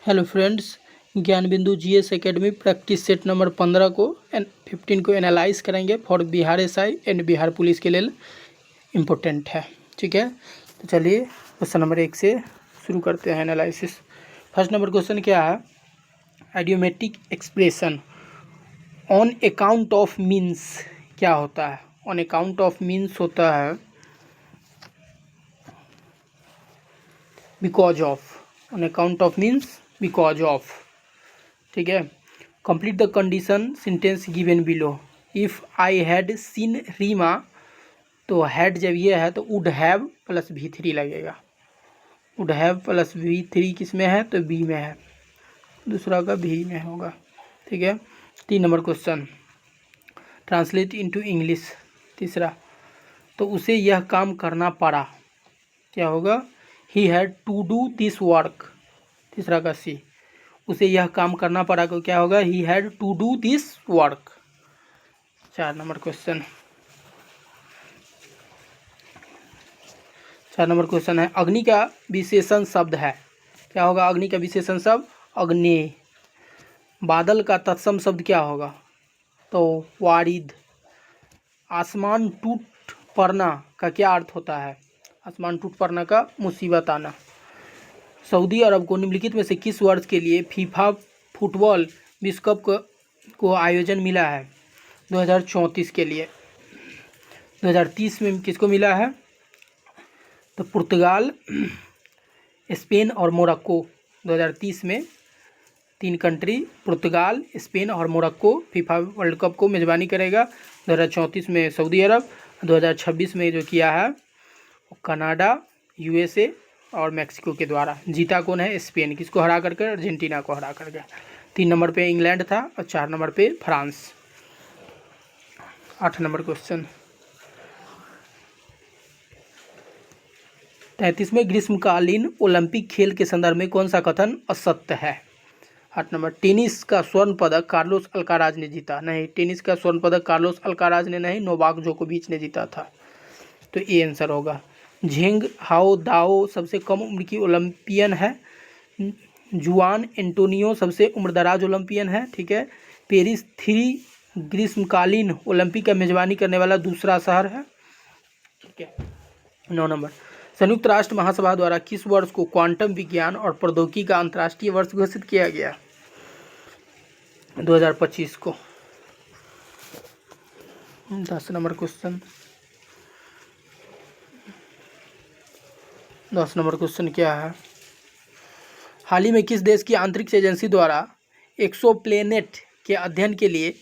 Hello friends, ज्ञान बिंदु GS academy practice set number 15 को 15 को एनालाइज करेंगे for Bihar SI and Bihar police के लिए इम्पोर्टेंट है। ठीक है, तो चलिए क्वेश्चन नंबर 1 से शुरू करते हैं एनालिसिस। फर्स्ट नंबर क्वेश्चन क्या है? Idiomatic expression on account of means क्या होता है? ऑन अकाउंट ऑफ मीन्स होता है because of. On account of means because of. ठीक है, complete the condition sentence given below. If I had seen Reema, तो हैड जब ये है तो वुड हैव प्लस V3 लगेगा। वुड हैव प्लस V3 किस में है? तो बी में है, दूसरा का भी में होगा। ठीक है, 3 number question, translate into English. तीसरा, तो उसे यह काम करना पड़ा, क्या होगा? He had to do this work. तीसरा का सी, उसे यह काम करना पड़ा तो क्या होगा? He had to do this work. 4 number question, 4 number question है अग्नि का विशेषण शब्द है, क्या होगा? अग्नि का विशेषण शब्द अग्नि। बादल का तत्सम शब्द क्या होगा? तो वारिद। आसमान टूट पड़ना का क्या अर्थ होता है? आसमान टूट पड़ना का मुसीबत आना। सऊदी अरब को निम्नलिखित में से किस वर्ष के लिए फीफा फुटबॉल विश्व कप को आयोजन मिला है? 2034 के लिए। 2030 में किसको मिला है? तो पुर्तगाल, स्पेन और मोरक्को। 2030 में 3 कंट्री पुर्तगाल, स्पेन और मोरक्को फीफा वर्ल्ड कप को मेज़बानी करेगा। 2034 में सऊदी अरब, 2026 में जो किया है कनाडा, USA और मैक्सिको के द्वारा। जीता कौन है? स्पेन। किसको हरा करके? अर्जेंटीना को हरा करके। 3 नंबर पे इंग्लैंड था और 4 नंबर पे फ्रांस। 8 नंबर क्वेश्चन, 33वें ग्रीष्मकालीन ओलंपिक खेल के संदर्भ में कौन सा कथन असत्य है? 8 नंबर, टेनिस का स्वर्ण पदक कार्लोस अल्काराज ने जीता। नहीं, टेनिस का स्वर्ण पदक कार्लोस अल्काराज ने नहीं, नोवाक जोकोविच ने जीता था। तो ये आंसर होगा। झेंग हाओ दाओ सबसे कम उम्र की ओलंपियन है। जुआन एंटोनियो सबसे उम्रदराज ओलंपियन है। ठीक है, पेरिस 3 ग्रीष्मकालीन ओलंपिक का मेजबानी करने वाला दूसरा शहर है। ठीक है, 9 नंबर, संयुक्त राष्ट्र महासभा द्वारा किस वर्ष को क्वांटम विज्ञान और प्रौद्योगिकी का अंतर्राष्ट्रीय वर्ष घोषित किया गया? 2025 को। 10 नंबर क्वेश्चन, 10 नंबर क्वेश्चन क्या है? हाल ही में किस देश की अंतरिक्ष एजेंसी द्वारा एक्सोप्लैनेट के अध्ययन के लिए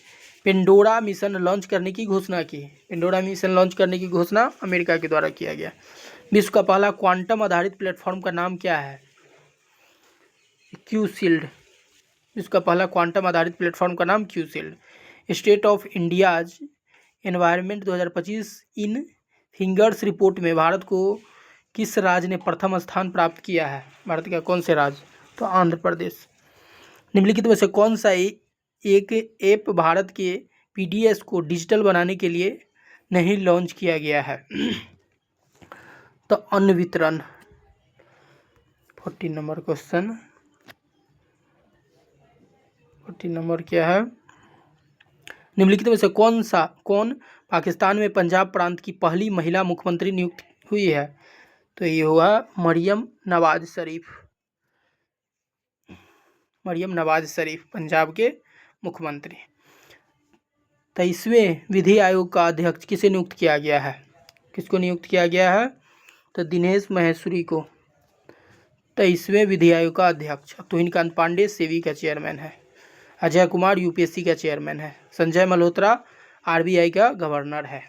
पेंडोरा मिशन लॉन्च करने की घोषणा की? पेंडोरा मिशन लॉन्च करने की घोषणा अमेरिका के द्वारा किया गया। विश्व का पहला क्वांटम आधारित प्लेटफॉर्म का नाम क्या है? क्यूशील्ड। विश्व का पहला क्वांटम आधारित प्लेटफॉर्म का नाम QShield. State of India's environment 2025 in figures report में भारत को किस राज्य ने प्रथम स्थान प्राप्त किया है? भारत का कौन से राज्य? तो आंध्र प्रदेश। निम्नलिखित में से कौन सा एक ऐप भारत के PDS को डिजिटल बनाने के लिए नहीं लॉन्च किया गया है? तो अन्न वितरण। 14 नंबर क्वेश्चन, 14 नंबर क्या है? निम्नलिखित में से कौन पाकिस्तान में पंजाब प्रांत की पहली महिला मुख्यमंत्री नियुक्त हुई है? तो ये हुआ मरियम नवाज शरीफ। मरियम नवाज शरीफ पंजाब के मुख्यमंत्री। 23वें विधि आयोग का अध्यक्ष किसे नियुक्त किया गया है? किसको नियुक्त किया गया है? तो दिनेश महेश्वरी को 23वें विधि आयोग का अध्यक्ष। तुहिनकांत पांडे सेबी का चेयरमैन है। अजय कुमार UPSC का चेयरमैन है। संजय मल्होत्रा RBI का गवर्नर है।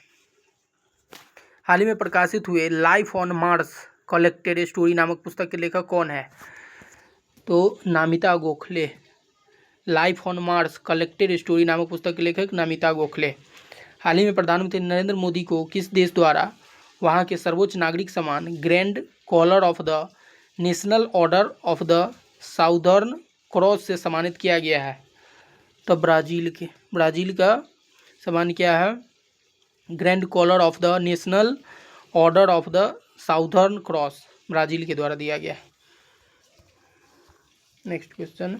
हाल ही में प्रकाशित हुए life on Mars collected story नामक पुस्तक के लेखक कौन है? तो Namita Gokhale. Life on Mars collected story नामक पुस्तक के लेखक नामिता गोखले। हाल ही में प्रधानमंत्री नरेंद्र मोदी को किस देश द्वारा वहां के सर्वोच्च नागरिक सम्मान Grand Collar of the National Order of the Southern Cross से सम्मानित किया गया है? तो ब्राज़ील का सम्मान क्या है? Grand Collar of the National Order of the Southern Cross Brazil के द्वारा दिया गया है। नेक्स्ट क्वेश्चन,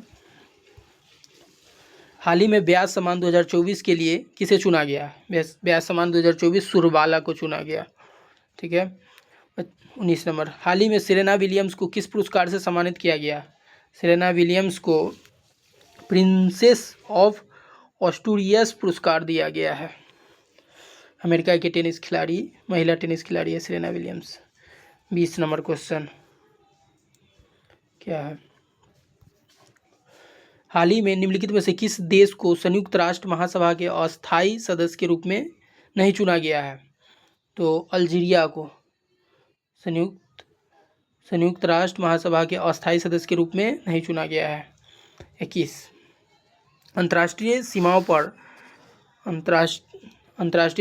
हाल ही में ब्याज सम्मान 2024 के लिए किसे चुना गया? ब्याज सम्मान 2024 सुरबाला को चुना गया। ठीक है। 19 नंबर, हाल ही में सेरेना विलियम्स को किस पुरस्कार से सम्मानित किया गया? सेरेना विलियम्स को प्रिंसेस ऑफ ऑस्टूरियस पुरस्कार दिया गया है। अमेरिका की टेनिस खिलाड़ी, महिला टेनिस खिलाड़ी है सेरेना विलियम्स। 20 नंबर क्वेश्चन क्या है? हाल ही में निम्नलिखित में से किस देश को संयुक्त राष्ट्र महासभा के अस्थायी सदस्य के रूप में नहीं चुना गया है? तो अल्जीरिया को संयुक्त राष्ट्र महासभा के अस्थायी सदस्य के रूप में नहीं चुना गया है। 21, अंतर्राष्ट्रीय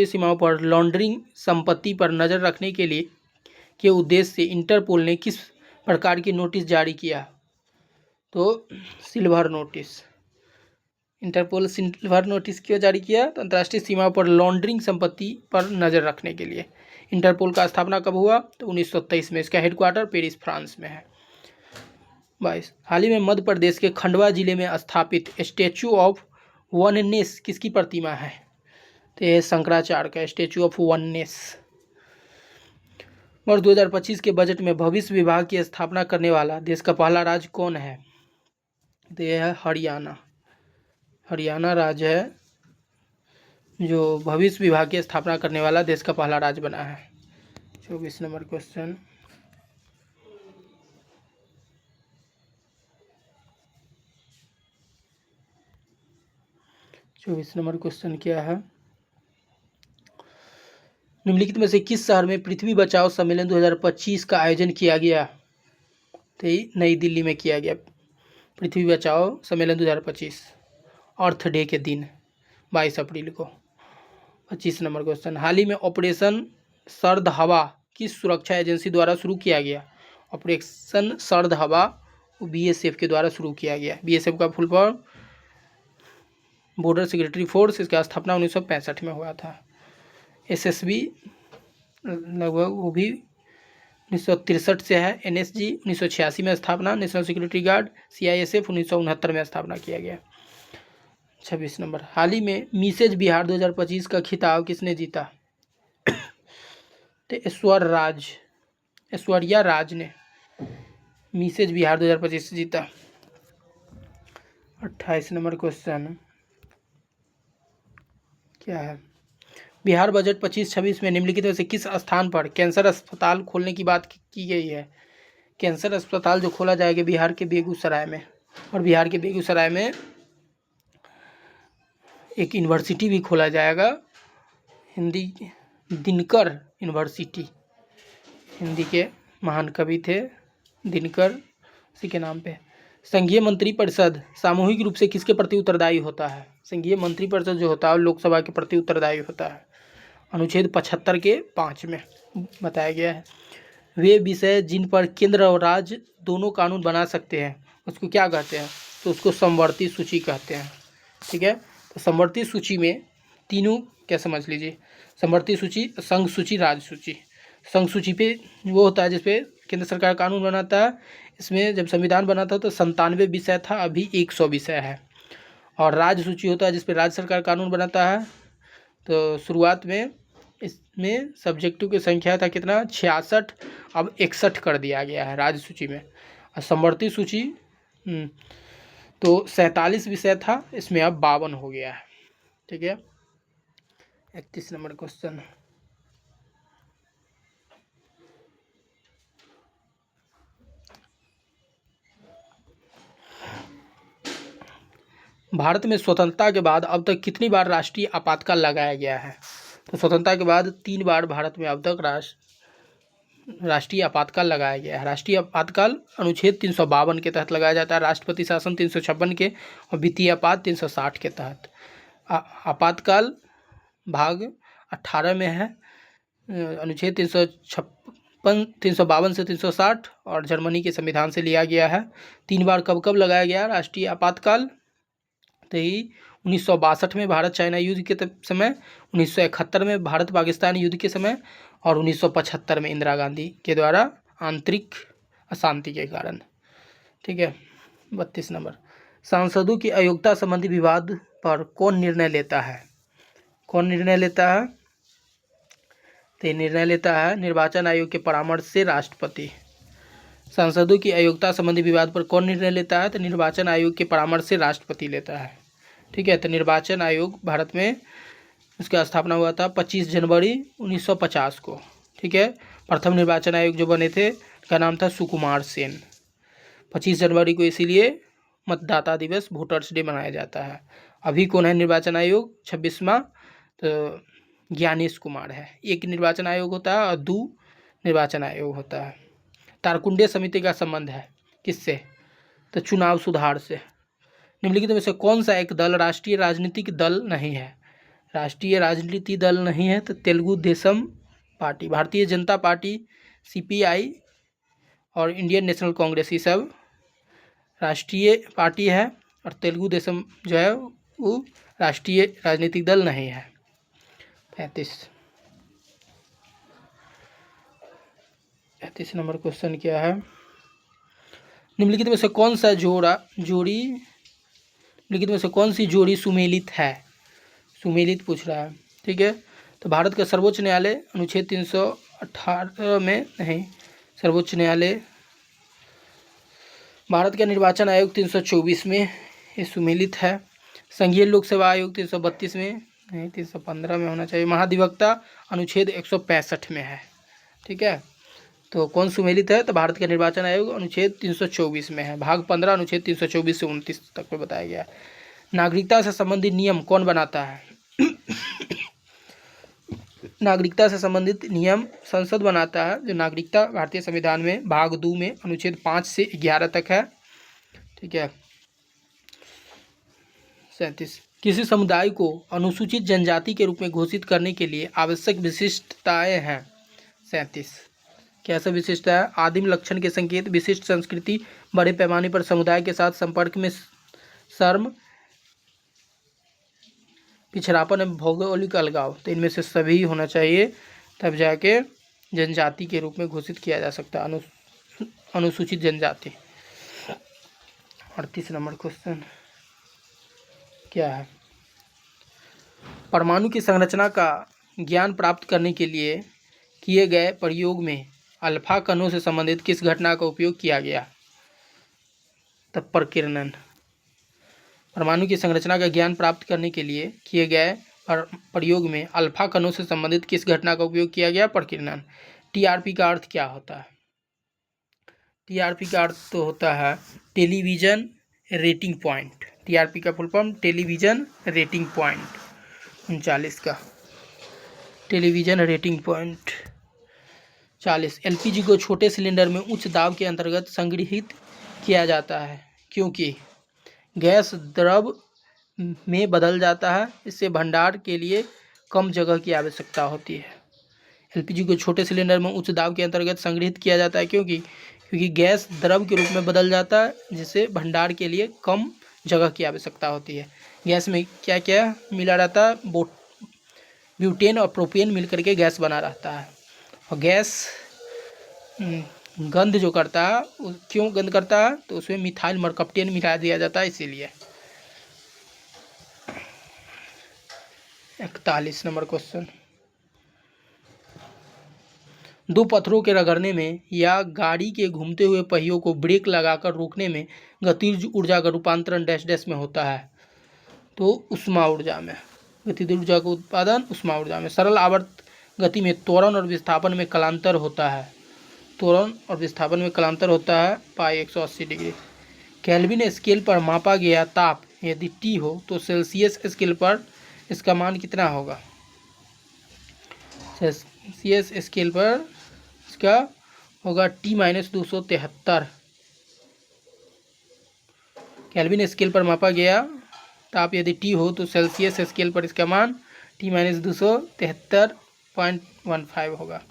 सीमाओं पर लॉन्ड्रिंग संपत्ति पर नज़र रखने के लिए के उद्देश्य से इंटरपोल ने किस प्रकार की नोटिस जारी किया? तो silver notice. Interpol silver notice क्यों जारी किया? तो अंतर्राष्ट्रीय सीमाओं पर लॉन्ड्रिंग संपत्ति पर नज़र रखने के लिए। इंटरपोल का स्थापना कब हुआ? तो 1923 में। इसका हेडक्वार्टर पेरिस, फ्रांस में है। 22, हाल ही में मध्य प्रदेश के खंडवा जिले में स्थापित स्टैचू ऑफ वननेस किसकी प्रतिमा है? तो यह शंकराचार्य का स्टैचू ऑफ वननेस। वर्ष 2025 के बजट में भविष्य विभाग की स्थापना करने वाला देश का पहला राज्य कौन है? तो यह है हरियाणा। हरियाणा राज्य है जो भविष्य विभाग की स्थापना करने वाला देश का पहला राज्य बना है। 24 नंबर क्वेश्चन, क्या है? निम्नलिखित में से किस शहर में पृथ्वी बचाओ सम्मेलन 2025 का आयोजन किया गया? तो नई दिल्ली में किया गया पृथ्वी बचाओ सम्मेलन 2025 अर्थ डे के दिन 22 अप्रैल को। 25 नंबर क्वेश्चन, हाल ही में ऑपरेशन सर्द हवा किस सुरक्षा एजेंसी द्वारा शुरू किया गया? ऑपरेशन सर्द हवा बीएसएफ के द्वारा शुरू किया गया। बीएसएफ का full form border security force. इसका स्थापना 1965 में हुआ था। एसएसबी लगभग वो भी 1963 से है। एनएसजी 1986 में स्थापना। नेशनल सिक्योरिटी गार्ड सीआईएसएफ 1969 में स्थापना किया गया। 26 नंबर, हाल ही में मिसेज बिहार 2025 का खिताब किसने जीता? तो ऐश्वर्या राज ने मिसेज बिहार 2025 जीता। 28 नंबर क्वेश्चन क्या है? बिहार बजट 25-26 में निम्नलिखित में से किस स्थान पर कैंसर अस्पताल खोलने की बात की गई है? कैंसर अस्पताल जो खोला जाएगा बिहार के बेगूसराय में, और बिहार के बेगूसराय में एक यूनिवर्सिटी भी खोला जाएगा, हिंदी दिनकर यूनिवर्सिटी। हिंदी के महान कवि थे दिनकर, उसी के नाम पे। संघीय मंत्रिपरिषद सामूहिक रूप से किसके प्रति उत्तरदायी होता है? संघीय मंत्रिपरिषद जो होता है लोकसभा के प्रति उत्तरदायी होता है। अनुच्छेद 75 के 5 में बताया गया है। वे विषय जिन पर केंद्र और राज्य दोनों कानून बना सकते हैं उसको क्या कहते हैं? तो उसको समवर्ती सूची कहते हैं। ठीक है, तो समवर्ती सूची में तीनों क्या समझ लीजिए, समवर्ती सूची, संघ सूची, राज्य सूची। संघ सूची पे वो होता है जिसपे केंद्र सरकार कानून बनाता है। इसमें जब संविधान बना था तो 97 विषय था, अभी 100 विषय है। और राज्य सूची होता है जिसपे राज्य सरकार कानून बनाता है। तो शुरुआत में इसमें सब्जेक्टों की संख्या था कितना? 66, अब 61 कर दिया गया है राज्य सूची में। और समवर्ती सूची तो 47 विषय था, इसमें अब 52 हो गया है। ठीक है, 31 नंबर क्वेश्चन, भारत में स्वतंत्रता के बाद अब तक कितनी बार राष्ट्रीय आपातकाल लगाया गया है? तो स्वतंत्रता के बाद 3 बार भारत में अब तक राष्ट्रीय आपातकाल लगाया गया है। राष्ट्रीय आपातकाल अनुच्छेद 352 के तहत लगाया जाता है, राष्ट्रपति शासन 356 के, और वित्तीय आपात 360 के तहत। आपातकाल भाग 18 में है, अनुच्छेद 352 से 360 और जर्मनी के संविधान से लिया गया है। 3 बार कब कब लगाया गया राष्ट्रीय आपातकाल? तो ही 1962 में भारत चाइना युद्ध के समय, 1971 में भारत पाकिस्तान युद्ध के समय, और 1975 में इंदिरा गांधी के द्वारा आंतरिक अशांति के कारण। ठीक है, 32 नंबर, सांसदों की अयोग्यता संबंधी विवाद पर कौन निर्णय लेता है? कौन निर्णय लेता है? तो ये निर्णय लेता है निर्वाचन आयोग के परामर्श से राष्ट्रपति। सांसदों की अयोग्यता संबंधी विवाद पर कौन निर्णय लेता है? तो निर्वाचन आयोग के परामर्श से राष्ट्रपति लेता है। ठीक है, तो निर्वाचन आयोग भारत में इसका स्थापना हुआ था 25 जनवरी 1950 को। ठीक है, प्रथम निर्वाचन आयोग जो बने थे का नाम था सुकुमार सेन। 25 जनवरी को इसीलिए मतदाता दिवस, वोटर्स डे मनाया जाता है। अभी कौन है निर्वाचन आयोग? 26वां, तो ज्ञानेश कुमार है। एक निर्वाचन आयोग होता है और 2 निर्वाचन आयोग होता है। तारकुंडे समिति का संबंध है किससे? तो चुनाव सुधार से। निम्नलिखित में से कौन सा एक दल राष्ट्रीय राजनीतिक दल नहीं है? राष्ट्रीय राजनीति दल नहीं है तो Telugu Desam party, Bharatiya Janata party, CPI और इंडियन नेशनल कांग्रेस, ये सब राष्ट्रीय पार्टी है और तेलुगु देशम जो है वो राष्ट्रीय राजनीतिक दल नहीं है। 35 नंबर क्वेश्चन क्या है? निम्नलिखित में से कौन सा जोड़ी निम्नलिखित में से कौन सी जोड़ी सुमेलित है? सुमेलित पूछ रहा है। ठीक है, तो भारत का सर्वोच्च न्यायालय अनुच्छेद 318 में नहीं, सर्वोच्च न्यायालय, भारत का निर्वाचन आयोग 324 में ये सुमेलित है। संघीय लोक सेवा आयोग 332 में नहीं, 315 में होना चाहिए। महाधिवक्ता अनुच्छेद 165 में है। ठीक है, तो कौन सुमेलित है? तो भारत का निर्वाचन आयोग अनुच्छेद 324 में है। भाग 15 अनुच्छेद 324 से 29 तक में बताया गया है। नागरिकता से संबंधित नियम कौन बनाता है? नागरिकता से संबंधित नियम संसद बनाता है। जो नागरिकता भारतीय संविधान में भाग 2 में अनुच्छेद 5 से 11 तक है। ठीक है, 37, किसी समुदाय को अनुसूचित जनजाति के रूप में घोषित करने के लिए आवश्यक विशिष्टताएं हैं। 37, कैसे विशिष्टता है? आदिम लक्षण के संकेत, विशिष्ट संस्कृति, बड़े पैमाने पर समुदाय के साथ संपर्क में शर्म, पिछड़ापन एवं भौगोलिक अलगाव। तो इनमें से सभी होना चाहिए, तब जाके जनजाति के रूप में घोषित किया जा सकता है अनुसूचित जनजाति। 38 नंबर क्वेश्चन क्या है? परमाणु की संरचना का ज्ञान प्राप्त करने के लिए किए गए प्रयोग में अल्फा कणों से संबंधित किस घटना का उपयोग किया गया? तब प्रकीर्णन। परमाणु की संरचना का ज्ञान प्राप्त करने के लिए किए गए प्रयोग में अल्फा कणों से संबंधित किस घटना का उपयोग किया गया? प्रकीर्णन। टीआरपी का अर्थ क्या होता है? टीआरपी का अर्थ तो होता है टेलीविजन रेटिंग पॉइंट। टीआरपी का full form television rating point. 39 का टेलीविजन रेटिंग पॉइंट। 40, एलपीजी को छोटे सिलेंडर में उच्च दाब के अंतर्गत संग्रहित किया जाता है क्योंकि गैस द्रव में बदल जाता है। इससे भंडार के लिए कम जगह की आवश्यकता होती है। एलपीजी को छोटे सिलेंडर में उच्च दाब के अंतर्गत संग्रहित किया जाता है क्योंकि गैस द्रव के रूप में बदल जाता है, जिससे भंडार के लिए कम जगह की आवश्यकता होती है। गैस में क्या क्या मिला रहता है? ब्यूटेन और प्रोपेन मिलकर के गैस बना रहता है। और गैस गंध जो करता है, क्यों गंध करता है? तो उसमें मिथाइल मरकप्टेन मिला दिया जाता है, इसीलिए। 41 नंबर क्वेश्चन, दो पत्थरों के रगड़ने में या गाड़ी के घूमते हुए पहियों को ब्रेक लगाकर रोकने में गतिज ऊर्जा का रूपांतरण डैश डैश में होता है। तो उष्मा ऊर्जा में। गतिज ऊर्जा का उत्पादन उष्मा ऊर्जा में। सरल आवर्त गति में त्वरण और विस्थापन में कलांतर होता है। त्वरण और विस्थापन में कलांतर होता है पाई 180 डिग्री। केल्विन स्केल पर मापा गया ताप यदि T हो तो सेल्सियस स्केल पर इसका मान कितना होगा? सेल्सियस स्केल पर इसका होगा T-273। केल्विन स्केल पर मापा गया ताप यदि T हो तो सेल्सियस स्केल पर इसका मान T-273.15 होगा।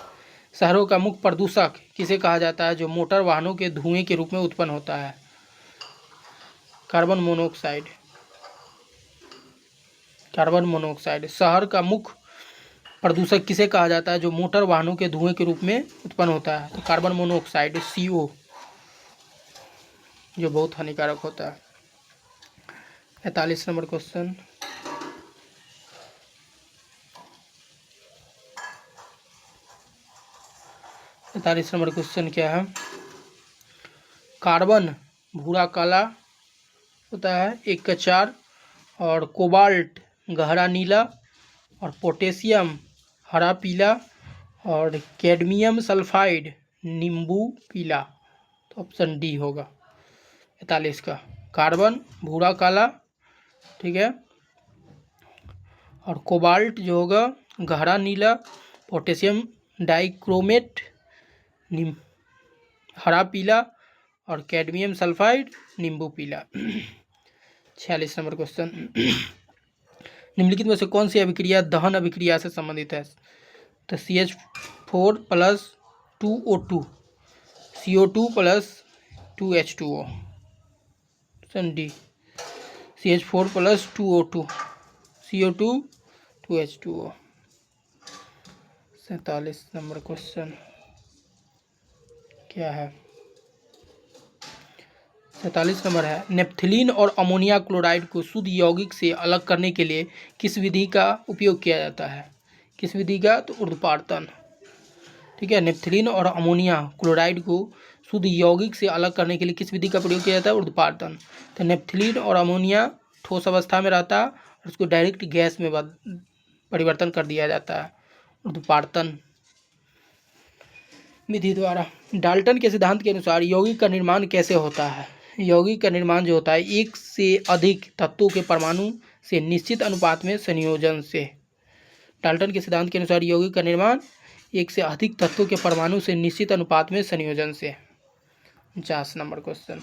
शहरों का मुख्य प्रदूषक किसे कहा जाता है जो मोटर वाहनों के धुएं के रूप में उत्पन्न होता है? Carbon monoxide. Carbon monoxide. शहर का मुख्य प्रदूषक किसे कहा जाता है जो मोटर वाहनों के धुएं के रूप में उत्पन्न होता है? तो कार्बन मोनोऑक्साइड CO। जो बहुत हानिकारक होता है। 45 नंबर क्वेश्चन, 45 नंबर क्वेश्चन क्या है? कार्बन भूरा काला होता है 1 का 4, और कोबाल्ट गहरा नीला, और पोटेशियम हरा पीला, और कैडमियम सल्फाइड नींबू पीला। तो ऑप्शन डी होगा 45 का। कार्बन भूरा काला, ठीक है, और कोबाल्ट जो होगा गहरा नीला, पोटेशियम डाइक्रोमेट हरा पीला, और कैडमियम सल्फाइड नींबू पीला। 46 नंबर क्वेश्चन, निम्नलिखित में से कौन सी अभिक्रिया दहन अभिक्रिया से संबंधित है? तो CH4 + 2O2, CO2 + 2H2O। Option D CH4 + 2O2, CO2 2H2O। 47 number question क्या है? 47 नंबर है, नेप्थलीन और अमोनिया क्लोराइड को शुद्ध यौगिक से अलग करने के लिए किस विधि का उपयोग किया जाता है? किस विधि का? तो ऊर्ध्वपातन। ठीक है, नेप्थलीन और अमोनिया क्लोराइड को शुद्ध यौगिक से अलग करने के लिए किस विधि का प्रयोग किया जाता है? ऊर्ध्वपातन। तो नेप्थलीन और अमोनिया ठोस अवस्था में रहता है और उसको डायरेक्ट गैस में परिवर्तन कर दिया जाता है ऊर्ध्वपातन विधि द्वारा। डाल्टन के सिद्धांत के अनुसार यौगिक का निर्माण कैसे होता है? यौगिक का निर्माण जो होता है एक से अधिक तत्वों के परमाणु से निश्चित अनुपात में संयोजन से। डाल्टन के सिद्धांत के अनुसार यौगिक का निर्माण एक से अधिक तत्वों के परमाणु से निश्चित अनुपात में संयोजन से। 50 नंबर क्वेश्चन,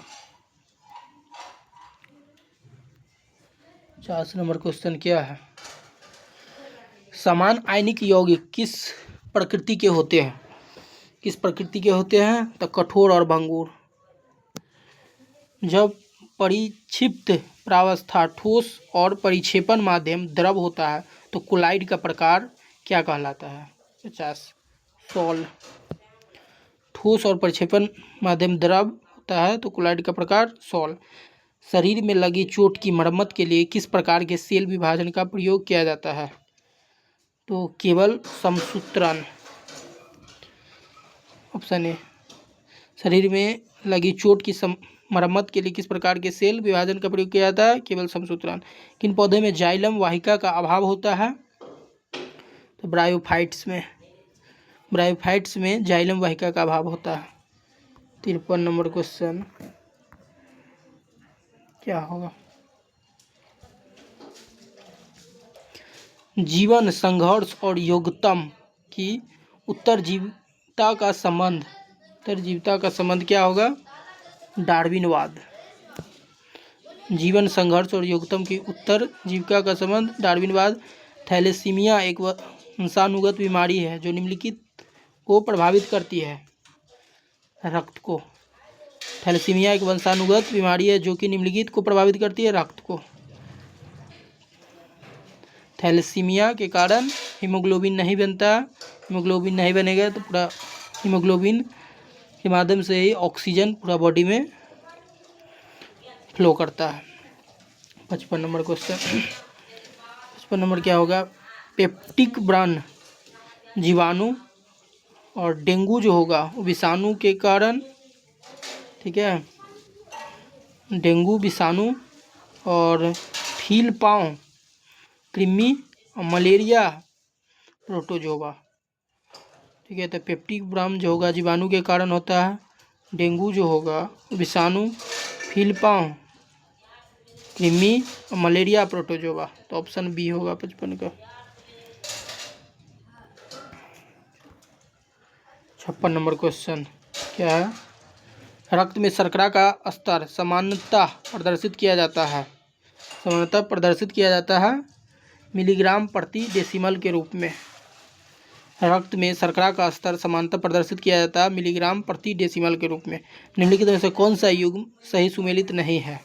50 नंबर क्वेश्चन क्या है? समान आयनिक यौगिक किस प्रकृति के होते हैं? किस प्रकृति के होते हैं? तो कठोर और भंगुर। जब परिक्षिप्त प्रावस्था ठोस और परिक्षेपण माध्यम द्रव होता है तो कोलाइड का प्रकार क्या कहलाता है? 50 सॉल। ठोस और परिक्षेपण माध्यम द्रव होता है तो कोलाइड का प्रकार सॉल। शरीर में लगी चोट की मरम्मत के लिए किस प्रकार के सेल विभाजन का प्रयोग किया जाता है? तो केवल समसूत्रण। Option A. शरीर में लगी चोट की मरम्मत के लिए किस प्रकार के सेल विभाजन का प्रयोग किया जाता है? केवल समसूत्रण। किन पौधे में जाइलम वाहिका का अभाव होता है? तो ब्रायोफाइट्स में। ब्रायोफाइट्स में जाइलम वाहिका का अभाव होता है। 53 नंबर क्वेश्चन क्या होगा? जीवन, संघर्ष और योग्यतम की उत्तरजीविता का संबंध क्या होगा? डार्विनवाद। जीवन, संघर्ष और योग्यतम की उत्तरजीविका का संबंध डार्विनवाद। थैलेसीमिया एक वंशानुगत बीमारी है जो निम्नलिखित को प्रभावित करती है। रक्त को। थैलेसीमिया एक वंशानुगत बीमारी है जो कि निम्नलिखित को प्रभावित करती है। रक्त को। थैलेसीमिया के कारण हीमोग्लोबिन नहीं बनता। हीमोग्लोबिन नहीं बनेगा तो पूरा हीमोग्लोबिन के माध्यम से ही ऑक्सीजन पूरा बॉडी में फ्लो करता है। 55 नंबर क्वेश्चन, 55 नंबर क्या होगा? पेप्टिक ब्रन जीवाणु और डेंगू जो होगा वो विषाणु के कारण, ठीक है, डेंगू विषाणु और फील पाँव कृमि और मलेरिया प्रोटोजोवा। ठीक है, तो पेप्टिक ब्रम जो होगा जीवाणु के कारण होता है, डेंगू जो होगा विषाणु, फील पाँव कृमि और मलेरिया प्रोटोजोवा। तो ऑप्शन बी होगा 55 का। 56 नंबर क्वेश्चन क्या है? रक्त में शर्करा का स्तर सामान्यतः प्रदर्शित किया जाता है मिलीग्राम प्रति डेसिमल के रूप में। रक्त में शर्करा का स्तर सामान्यतः प्रदर्शित किया जाता है मिलीग्राम प्रति डेसिमल के रूप में। निम्नलिखित में से कौन सा युग्म सही सुमेलित नहीं है?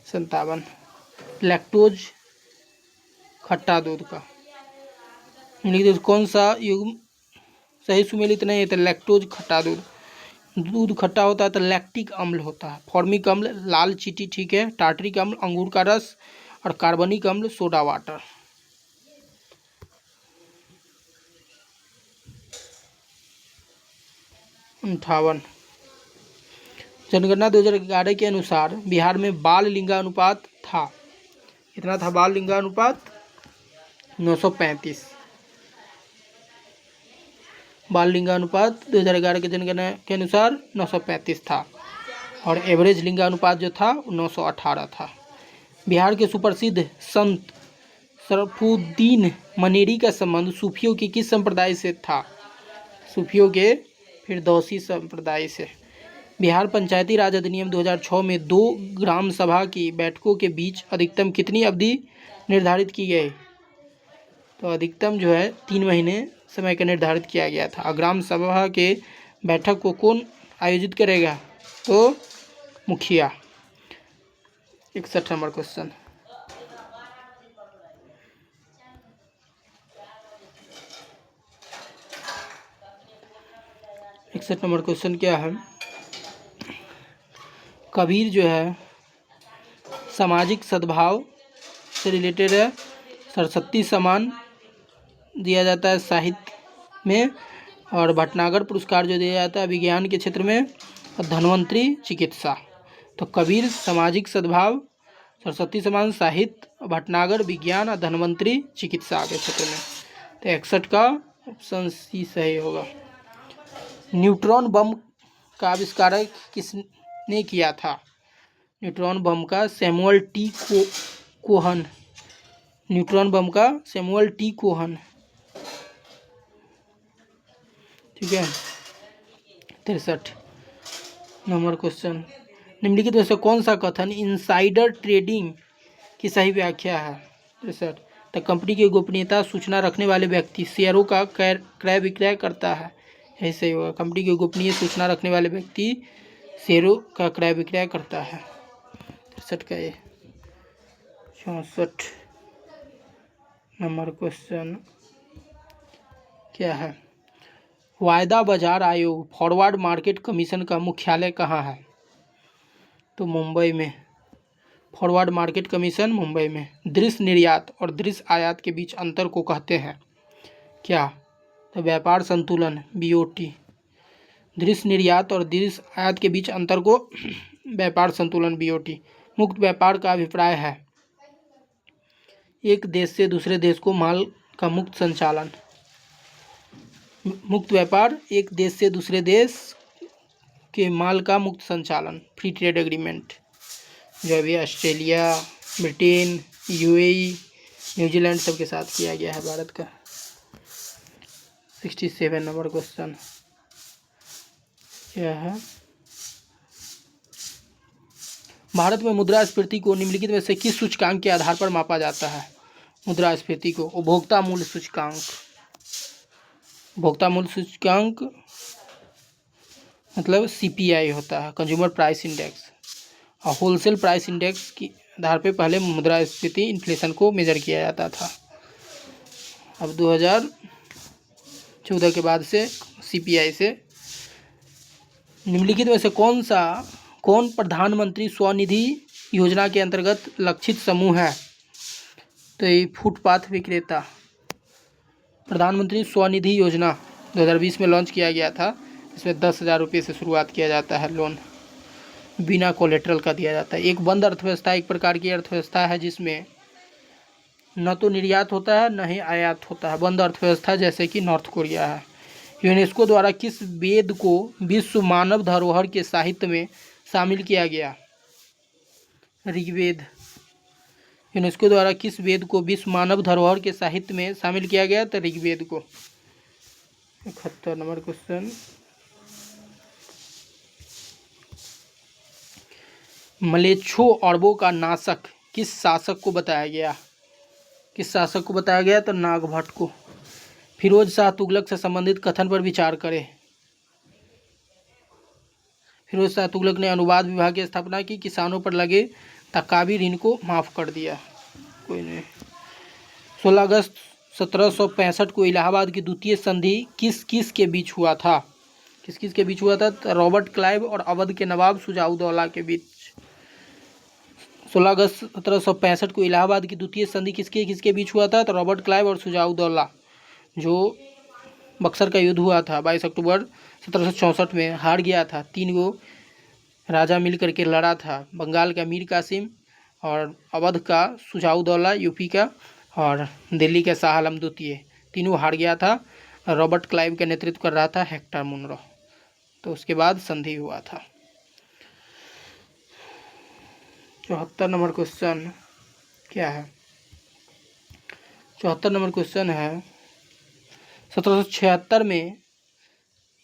57 लैक्टोज खट्टा दूध का। निम्नलिखित में कौन सा युग्म सही सुमेलित नहीं है? तो लैक्टोज खट्टा दूध। दूध खट्टा होता है तो लैक्टिक अम्ल होता है। फॉर्मिक अम्ल लाल चींटी, ठीक है। टार्टरिक अम्ल अंगूर का रस, और कार्बनिक अम्ल सोडा वाटर। 58। जनगणना 2011 के अनुसार बिहार में बाल लिंगानुपात था, कितना था बाल लिंगानुपात? 935। बाल लिंगानुपात 2011 के जनगणना के अनुसार 935 था, और एवरेज लिंगानुपात जो था 918 था। बिहार के सुप्रसिद्ध संत शरफुद्दीन मनेरी का संबंध सूफियों के किस संप्रदाय से था? सूफियों के फिरदौसी संप्रदाय से। बिहार पंचायती राज अधिनियम 2006 में 2 ग्राम सभा की बैठकों के बीच अधिकतम कितनी अवधि निर्धारित की गई? तो अधिकतम जो है 3 महीने समय का निर्धारित किया गया था। ग्राम सभा के बैठक को कौन आयोजित करेगा? तो मुखिया। 61 नंबर क्वेश्चन। नंबर क्वेश्चन क्या है? कबीर जो है सामाजिक सद्भाव से रिलेटेड है। सरस्वती सम्मान दिया जाता है साहित्य में, और भटनागर पुरस्कार जो दिया जाता है विज्ञान के क्षेत्र में, और धन्वंतरी चिकित्सा। तो कबीर सामाजिक सद्भाव, सरस्वती सम्मान साहित्य, भटनागर विज्ञान, और धन्वंतरी चिकित्सा के क्षेत्र में। तो 61 का ऑप्शन सी सही होगा। न्यूट्रॉन बम का आविष्कार किसने किया था? न्यूट्रॉन बम का सैमुअल टी कोहन। न्यूट्रॉन बम का सैमुअल टी कोहन, ठीक है। 63 नंबर क्वेश्चन। निम्नलिखित में से कौन सा कथन इनसाइडर ट्रेडिंग की सही व्याख्या है? 63 तो कंपनी की गोपनीयता सूचना रखने वाले व्यक्ति शेयरों का क्रय विक्रय करता है, ऐसे ही होगा। कंपनी की गोपनीय सूचना रखने वाले व्यक्ति शेयरों का क्रय विक्रय करता है। 63 का ये। 64 नंबर क्वेश्चन क्या है? वायदा बाजार आयोग फॉरवर्ड मार्केट कमीशन का मुख्यालय कहाँ है? तो मुंबई में। फॉरवर्ड मार्केट कमीशन मुंबई में। दृश्य निर्यात और दृश्य आयात के बीच अंतर को कहते हैं क्या? तो व्यापार संतुलन, BOT। दृश्य निर्यात और दृश्य आयात के बीच अंतर को व्यापार संतुलन, BOT। मुक्त व्यापार का अभिप्राय है एक देश से दूसरे देश को माल का मुक्त संचालन। मुक्त व्यापार एक देश से दूसरे देश के माल का मुक्त संचालन, फ्री ट्रेड एग्रीमेंट, जो अभी ऑस्ट्रेलिया, ब्रिटेन, UAE, न्यूजीलैंड सबके साथ किया गया है भारत का। 67 नंबर क्वेश्चन क्या है? भारत में मुद्रास्फीति को निम्नलिखित में से किस सूचकांक के आधार पर मापा जाता है? मुद्रास्फीति को उपभोक्ता मूल्य सूचकांक। उपभोक्ता मूल्य सूचकांक मतलब CPI होता है, कंज्यूमर प्राइस इंडेक्स। और होलसेल प्राइस इंडेक्स के आधार पे पहले मुद्रास्फीति इन्फ्लेशन को मेजर किया जाता था। अब 2014 के बाद से CPI से। निम्नलिखित में से कौन प्रधानमंत्री स्वनिधि योजना के अंतर्गत लक्षित समूह है? तो ये फुटपाथ विक्रेता। प्रधानमंत्री स्वनिधि योजना 2020 में लॉन्च किया गया था। इसमें 10,000 रुपये से शुरुआत किया जाता है, लोन बिना कोलेट्रल का दिया जाता है। एक बंद अर्थव्यवस्था एक प्रकार की अर्थव्यवस्था है जिसमें न तो निर्यात होता है न ही आयात होता है। बंद अर्थव्यवस्था जैसे कि नॉर्थ कोरिया है। यूनेस्को द्वारा किस वेद को विश्व मानव धरोहर के साहित्य में शामिल किया गया? ऋग्वेद। यूनेस्को द्वारा किस वेद को विश्व मानव धरोहर के साहित्य में शामिल किया गया? तो ऋग्वेद को। 71 नंबर क्वेश्चन। मलेच्छो अरबों का नाशक किस शासक को बताया गया? किस शासक को बताया गया? तो नागभट्ट को। फिरोज शाह तुगलक से संबंधित कथन पर विचार करें। फिरोज शाह तुगलक ने अनुवाद विभाग की स्थापना की, किसानों पर लगे तकाबी ऋण को माफ़ कर दिया। कोई नहीं। 16 अगस्त 1765 को इलाहाबाद की द्वितीय संधि किस किस के बीच हुआ था? किस किस के बीच हुआ था? तो रॉबर्ट क्लाइव और अवध के नवाब शुजाउद्दौला के बीच। 16 अगस्त 1765 को इलाहाबाद की द्वितीय संधि किसके किसके बीच हुआ था? तो रॉबर्ट क्लाइव और शुजाउद्दौला। जो बक्सर का युद्ध हुआ था 22 अक्टूबर 1764 में, हार गया था। 3 गो राजा मिल करके लड़ा था, बंगाल का मीर कासिम और अवध का शुजाउद्दौला यूपी का और दिल्ली का शाह आलम द्वितीय, तीनों हार गया था। रॉबर्ट क्लाइव का नेतृत्व कर रहा था हेक्टर मुनरो। तो उसके बाद संधि हुआ था। 74 नंबर क्वेश्चन क्या है? 74 नंबर क्वेश्चन है 1776 में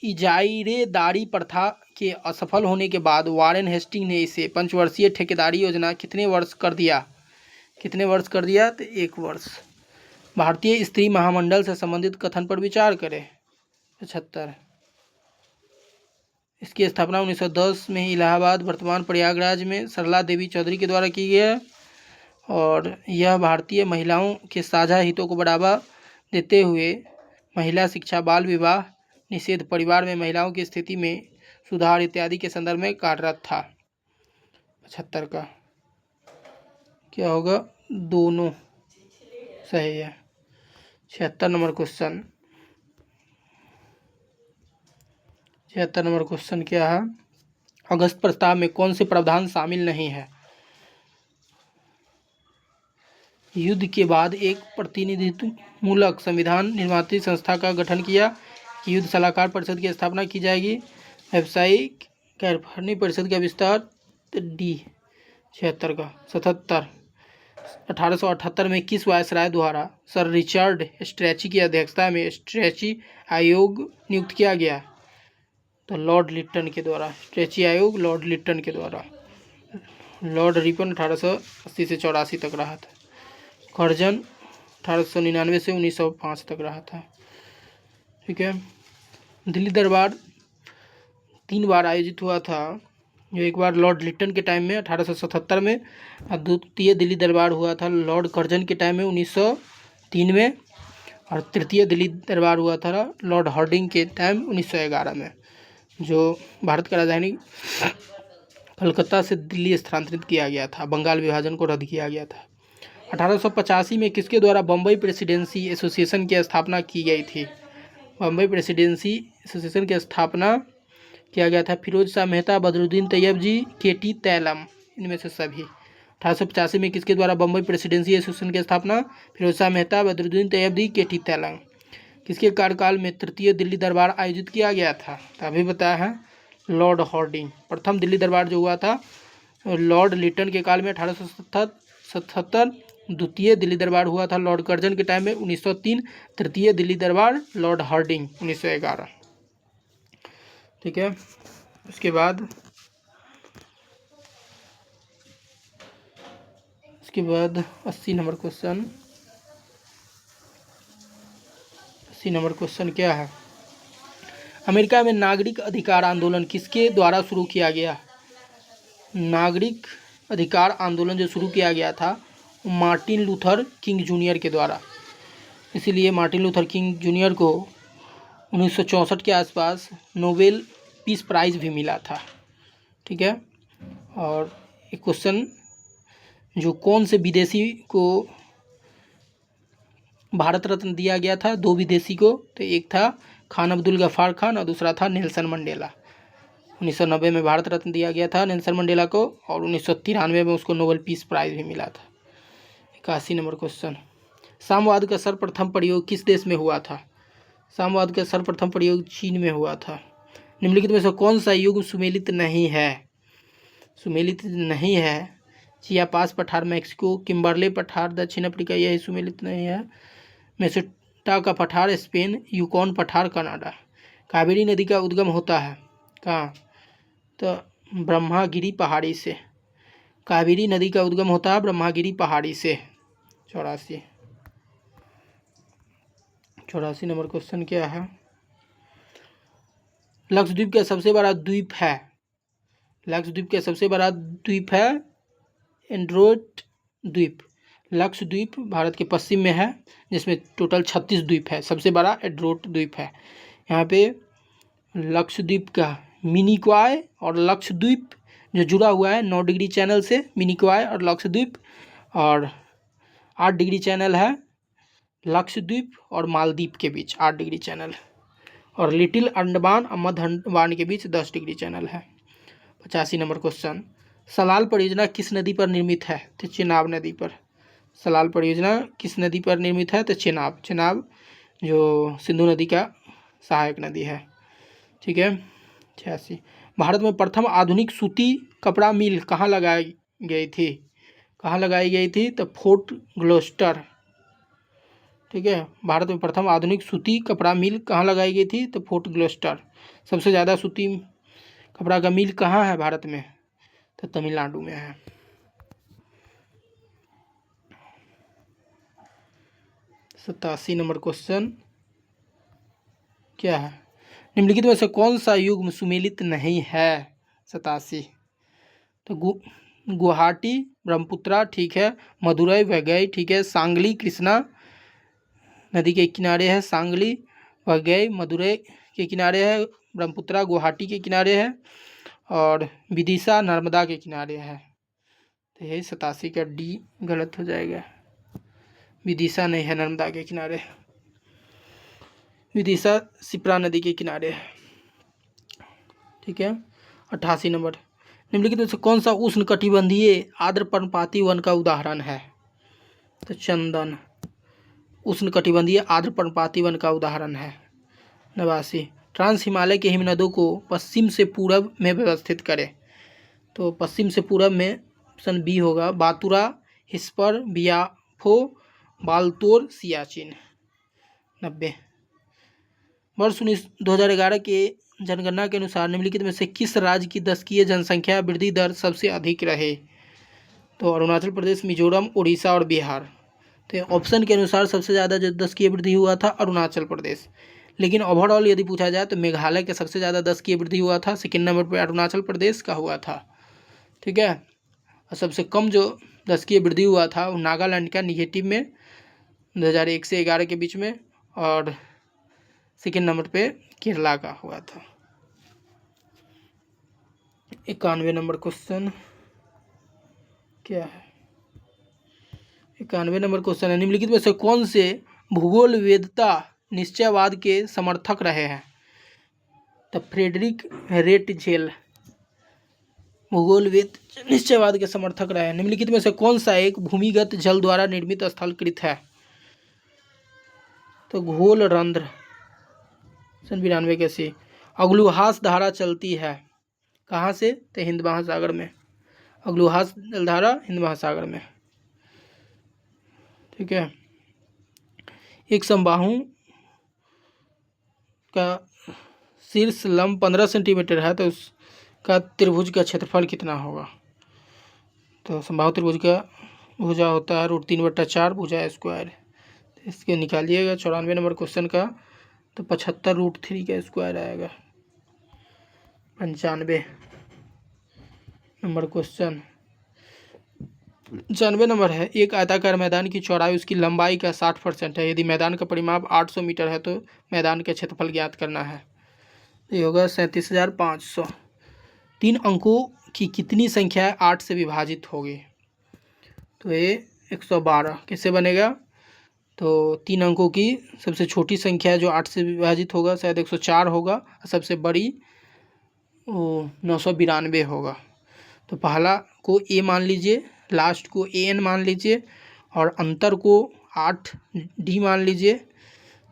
इजारेदारी प्रथा के असफल होने के बाद वारेन हेस्टिंग ने इसे पंचवर्षीय ठेकेदारी योजना कितने वर्ष कर दिया? कितने वर्ष कर दिया? तो 1 वर्ष। भारतीय स्त्री महामंडल से संबंधित कथन पर विचार करें। 75। इसकी स्थापना 1910 में इलाहाबाद वर्तमान प्रयागराज में सरला देवी चौधरी के द्वारा की गई है और यह भारतीय महिलाओं के साझा हितों को बढ़ावा देते हुए महिला शिक्षा, बाल विवाह निषेध, परिवार में महिलाओं की स्थिति में सुधार इत्यादि के संदर्भ में कार्यरत था। 75 का क्या होगा? दोनों सही है। 76 नंबर क्वेश्चन 76 नंबर क्वेश्चन क्या है? अगस्त प्रस्ताव में कौन से प्रावधान शामिल नहीं है? युद्ध के बाद एक प्रतिनिधित्व मूलक संविधान निर्मात्री संस्था का गठन किया। युद्ध सलाहकार परिषद की स्थापना की जाएगी। व्यावसायिक कार्यकारिणी परिषद का विस्तार। डी 76 का। 77 1878 में किस वायसराय द्वारा सर रिचर्ड स्ट्रैची की अध्यक्षता में स्ट्रैची आयोग नियुक्त किया गया? तो लॉर्ड लिट्टन के द्वारा। स्ट्रैची आयोग लॉर्ड लिट्टन के द्वारा। लॉर्ड रिपन 1880 से 84 तक रहा था। कर्जन 1899 से 1905 तक रहा था। ठीक है। दिल्ली दरबार 3 बार आयोजित हुआ था। जो एक बार लॉर्ड लिट्टन के टाइम में 1877 में, और द्वितीय दिल्ली दरबार हुआ था लॉर्ड कर्जन के टाइम में 1903 में, और तृतीय दिल्ली दरबार हुआ था लॉर्ड हार्डिंग के टाइम 1911 में। जो भारत का राजधानी कलकत्ता से दिल्ली स्थानांतरित किया गया था, बंगाल विभाजन को रद्द किया गया था। 1885 में किसके द्वारा बम्बई प्रेसिडेंसी एसोसिएशन की स्थापना की गई थी? बम्बई प्रेसिडेंसी एसोसिएशन की स्थापना किया गया था फिरोज शाह मेहता, बदरुद्दीन तैयब जी, के.टी. तैलम, इनमें से सभी। 1885 में किसके द्वारा बम्बई प्रेसिडेंसी एसोसिएशन की स्थापना? फिरोज शाह मेहता, बदरुद्दीन तैयब जी, के.टी. तैलम। किसके कार्यकाल में तृतीय दिल्ली दरबार आयोजित किया गया था? तो अभी बताया है लॉर्ड हार्डिंग। प्रथम दिल्ली दरबार जो हुआ था लॉर्ड लिट्टन के काल में 1877। द्वितीय दिल्ली दरबार हुआ था लॉर्ड कर्जन के टाइम में 1903। तृतीय दिल्ली दरबार लॉर्ड हार्डिंग 1911। ठीक है। उसके बाद 80 नंबर क्वेश्चन। 80 नंबर क्वेश्चन क्या है? अमेरिका में नागरिक अधिकार आंदोलन किसके द्वारा शुरू किया गया? नागरिक अधिकार आंदोलन जो शुरू किया गया था मार्टिन लूथर किंग जूनियर के द्वारा। इसीलिए मार्टिन लूथर किंग जूनियर को 1964 के आसपास नोबेल पीस प्राइज़ भी मिला था। ठीक है। और एक क्वेश्चन, जो कौन से विदेशी को भारत रत्न दिया गया था? 2 विदेशी को। तो एक था खान अब्दुल गफ्फार खान और दूसरा था नेल्सन मंडेला। 1990 में भारत रत्न दिया गया था नेल्सन मंडेला को और 1993 में उसको नोबेल पीस प्राइज़ भी मिला था। 81 नंबर क्वेश्चन। साम्यवाद का सर्वप्रथम प्रयोग किस देश में हुआ था? साम्यवाद का सर्वप्रथम प्रयोग चीन में हुआ था। निम्नलिखित में से कौन सा युग सुमेलित नहीं है? सुमेलित नहीं है। चियापास पठार मैक्सिको, किम्बरले पठार दक्षिण अफ्रीका, यही सुमेलित नहीं है। मेसोटा का पठार स्पेन, यूकॉन पठार कनाडा। कावेरी नदी का उद्गम होता है कहाँ? तो ब्रह्मागिरी पहाड़ी से। कावेरी नदी का उद्गम होता है ब्रह्मागिरी पहाड़ी से। 84 नंबर क्वेश्चन क्या है? लक्षद्वीप का सबसे बड़ा द्वीप है? लक्षद्वीप का सबसे बड़ा द्वीप है एंड्रोट द्वीप। लक्षद्वीप भारत के पश्चिम में है, जिसमें टोटल 36 द्वीप है। सबसे बड़ा एंड्रोट द्वीप है। यहाँ पे लक्षद्वीप का मिनिकॉय और लक्षद्वीप जो जुड़ा हुआ है 9 डिग्री चैनल से, मिनिकॉय और लक्षद्वीप, और 8 डिग्री चैनल है लक्षद्वीप और मालदीव के बीच 8 डिग्री चैनल, और लिटिल अंडमान और मध्य अंडमान के बीच 10 डिग्री चैनल है। 85 नंबर क्वेश्चन, सलाल परियोजना किस नदी पर निर्मित है? तो चेनाब नदी पर। सलाल परियोजना किस नदी पर निर्मित है? तो चेनाब। चेनाब जो सिंधु नदी का सहायक नदी है। ठीक है। 86, भारत में प्रथम आधुनिक सूती कपड़ा मिल कहाँ लगाई गई थी? कहाँ लगाई गई थी? तो फोर्ट ग्लोस्टर। ठीक है, भारत में प्रथम आधुनिक सूती कपड़ा मिल कहाँ लगाई गई थी? तो फोर्ट ग्लोस्टर। सबसे ज़्यादा सूती कपड़ा का मिल कहाँ है भारत में? तो तमिलनाडु में है। 87 नंबर क्वेश्चन क्या है? निम्नलिखित में से कौन सा युग्म सुमेलित नहीं है? 87, तो गुवाहाटी ब्रह्मपुत्रा ठीक है, मदुरई वैगई ठीक है, सांगली कृष्णा नदी के किनारे है, सांगली वैगई मदुरई के किनारे है, ब्रह्मपुत्रा गुवाहाटी के किनारे है, और विदिशा नर्मदा के किनारे है। तो यही 87 का डी गलत हो जाएगा, विदिशा नहीं है, नर्मदा के किनारे, विदिशा शिप्रा नदी के किनारे है। ठीक है। 88 नंबर, निम्नलिखित में से कौन सा उष्णकटिबंधीय आर्द्र पर्णपाती वन का उदाहरण है? तो चंदन उष्णकटिबंधीय आर्द्र पर्णपाती वन का उदाहरण है। 89, ट्रांस हिमालय के हिमनदों को पश्चिम से पूरब में व्यवस्थित करें। तो पश्चिम से पूरब में ऑप्शन बी होगा, बातुरा, हिस्पर, बियाफो, बाल्तोर, सियाचिन। 90, वर्ष 2011 के जनगणना के अनुसार निम्नलिखित में से किस राज्य की दशकीय जनसंख्या वृद्धि दर सबसे अधिक रहे? तो अरुणाचल प्रदेश, मिजोरम, उड़ीसा और बिहार। तो ऑप्शन के अनुसार सबसे ज़्यादा जो दशकीय वृद्धि हुआ था अरुणाचल प्रदेश, लेकिन ओवरऑल यदि पूछा जाए तो मेघालय के सबसे ज़्यादा दशकीय वृद्धि हुआ था, सेकंड नंबर पर अरुणाचल प्रदेश का हुआ था। ठीक है। और सबसे कम जो दशकीय वृद्धि हुआ था वो नागालैंड का निगेटिव में 2001 से 11 के बीच में, और सेकेंड नंबर पे केरला का हुआ था। 91 नंबर क्वेश्चन क्या है? 91 नंबर क्वेश्चन है, निम्नलिखित में से कौन से भूगोल वेदता निश्चयवाद के समर्थक रहे हैं? तो फ्रेडरिक रेटजेल भूगोल वेद निश्चयवाद के समर्थक रहे हैं। निम्नलिखित में से कौन सा एक भूमिगत जल द्वारा निर्मित स्थलकृत है? तो घोल रंध्र। 92 कैसी अग्लुहास धारा चलती है कहाँ से? तो हिंद महासागर में, अग्लुहास जलधारा हिंद महासागर में। ठीक है। एक समबाहु का शीर्ष लंब 15 सेंटीमीटर है, तो उसका त्रिभुज का क्षेत्रफल कितना होगा? तो समबाहु त्रिभुज का भुजा होता है √3/4 भुजा स्क्वायर। इसके निकालिएगा 94 नंबर क्वेश्चन का, तो 75√3 का स्क्वायर आएगा। 95 नंबर क्वेश्चन, 95 नंबर है, एक आयताकार मैदान की चौड़ाई उसकी लंबाई का 60% है। यदि मैदान का परिमाप 800 मीटर है तो मैदान का क्षेत्रफल ज्ञात करना है। ये होगा 37,500। 3 अंकों की कितनी संख्या 8 से विभाजित होगी? तो ये 112 कैसे बनेगा? तो 3 अंकों की सबसे छोटी संख्या जो 8 से विभाजित होगा शायद 104 होगा, और सबसे बड़ी वो 992 होगा। तो पहला को ए मान लीजिए, लास्ट को AN मान लीजिए, और अंतर को 8D मान लीजिए।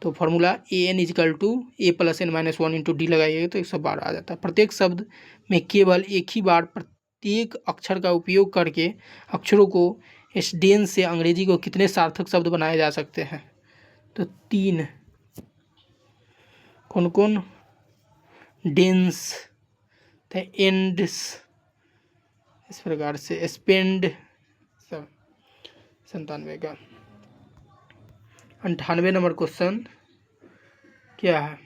तो formula AN = A + n - 1 × D लगाइएगा तो 112 आ जाता है। प्रत्येक शब्द में केवल एक ही बार प्रत्येक अक्षर का उपयोग करके अक्षरों को स्डेन से अंग्रेजी को कितने सार्थक शब्द बनाए जा सकते हैं? तो 3। कौन कौन? डेंस, एंड्स, इस प्रकार से स्पेंड। सब 97 का। 98 नंबर क्वेश्चन क्या है?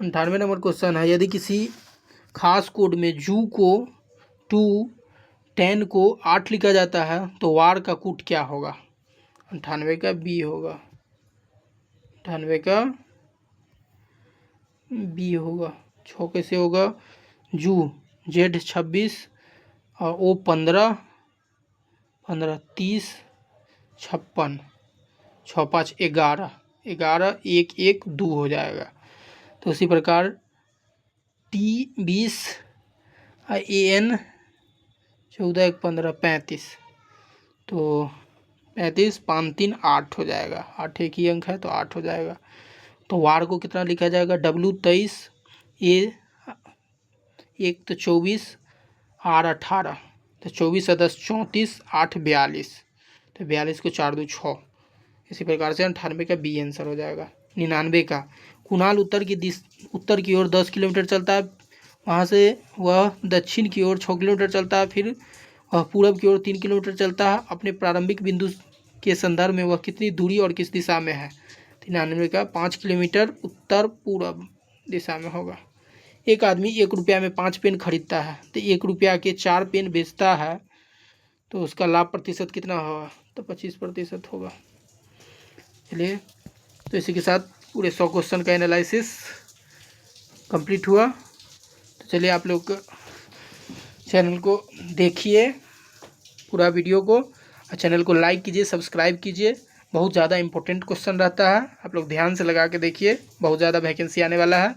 98 नंबर क्वेश्चन है, यदि किसी खास कोड में जू को 2, 10 को 8 लिखा जाता है तो वार का कूट क्या होगा? 98 का बी होगा। 98 का बी होगा। 6 कैसे होगा? जू, जेड 26 और ओ 15, 15 30 56, 6 5 11, 11 1 1 2 हो जाएगा। तो उसी प्रकार टी 20 ए एन 14 1 15 35, तो 35 5 3 8 हो जाएगा। 8 एक ही अंक है तो 8 हो जाएगा। तो वार को कितना लिखा जाएगा? W 23, ए 1 तो 24, आर 18, तो 24 और 10 34, 8 42, तो 42 को 4 2 6। इसी प्रकार से 98 का बी आंसर हो जाएगा। 99 का कुणाल उत्तर की ओर 10 किलोमीटर चलता है, वहाँ से वह दक्षिण की ओर 6 किलोमीटर चलता है, फिर वह पूरब की ओर 3 किलोमीटर चलता है। अपने प्रारंभिक बिंदु के संदर्भ में वह कितनी दूरी और किस दिशा में है? 99 का 5 किलोमीटर उत्तर पूरब दिशा में होगा। एक आदमी 1 रुपया में 5 पेन खरीदता है, तो 1 रुपया के 4 पेन बेचता है, तो उसका लाभ प्रतिशत कितना होगा? तो 25% होगा। चलिए, तो इसी के साथ पूरे 100 क्वेश्चन का एनालिसिस कंप्लीट हुआ। तो चलिए, आप लोग चैनल को देखिए पूरा वीडियो को, और चैनल को लाइक कीजिए, सब्सक्राइब कीजिए। बहुत ज़्यादा इंपॉर्टेंट क्वेश्चन रहता है, आप लोग ध्यान से लगा के देखिए। बहुत ज़्यादा वैकेंसी आने वाला है।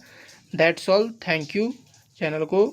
That's all, thank you. Channel को